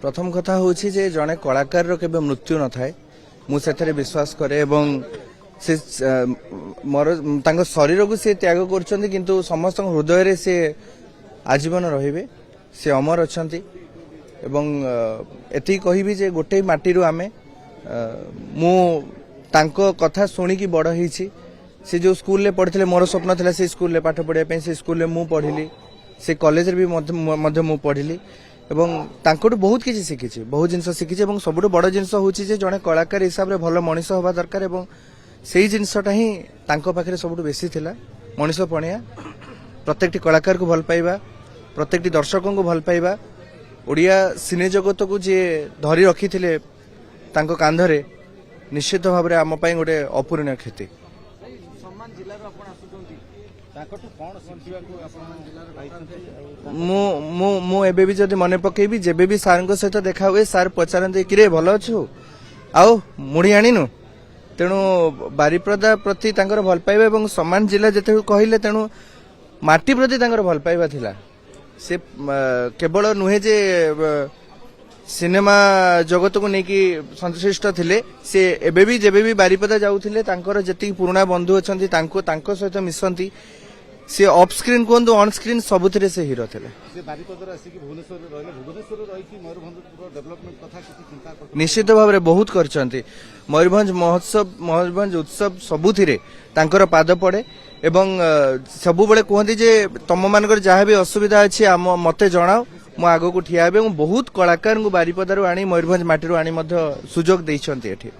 प्रथम कथा हूँ जे जड़े कलाकार केबे मृत्यु न थाए मुझे विश्वास करे एवं से मोर तांको शरीर को सी त्याग कर किंतु समस्त हृदय रे से आजीवन रहिबे से अमर अछंती एवं एति कहबी जे गोटे माटी आमे मु तांको कथा सुनिकी बड़ होईछि से जो स्कूल ले पढ़िले मोर स्वप्न थिला से स्कूल ले पाठ पढ़िया पे से स्कूल ले मु पढ़िली से कॉलेज रे भी मध्य मु पढ़िली एवं तांकोटू बहुत किछि शिखिछि बहुत जिंस शिखिछि एवं सबुठु बड़ जिंस होछि जे जणे कलाकार हिसाब रे भलो मनीष होबा दरकार एवं सेही जिंसटा ही तांको पाखरे सबुठु बेसी थिला मनीष पणिया प्रत्येकटी कलाकार को भल पाइबा प्रत्येकटी दर्शकों को भल पाइबा ओडिया सिने जगत को जे धरी रखिथिले तांको कांधरे निश्चित भाव में आम पाई गोटे अपूरणीय क्षति मु एबे भी जदि मन पकेबी जेबे भी सार सहित देखा हुए सार पचारते कि भल अच्छु आउ मुड़ी आनीनु तेणु बारिपदा प्रति तांकर भल पाइबा एवं सम्मान जिला जेते कहले तेणु माटी प्रति तांकर भल पाइबा थिला से केवल नुहे जे सिनेमा जगत को लेकिन संश्लिष्ट थिले से एबे भी जेबे भी बारिपदा जाउथिले तांकर जति पुराना बंधु अछंती तांको सहित मिसंती से ऑफ स्क्रीन कोन ऑन स्क्रीन सबुथिरे से हीरो थिले से बारिपदा आसी कि भुवनेश्वर रहले भुवनेश्वर रही कि मयूरभंज डेवलपमेंट कथा किछि चिंता कर निश्चित भाव में बहुत करचंती मयूरभंज महोत्सव मयूरभंज उत्सव सबुथिरे तांकर पाद पड़े एवं सबु बेले कहती जे तम मानकर जहाँ भी असुविधा अछि मते जणाओ मु आगो को ठिया बहुत कलाकार को बारिपदारू आनी मयूरभंज माटी आनी सुजोग देइछंती एठी।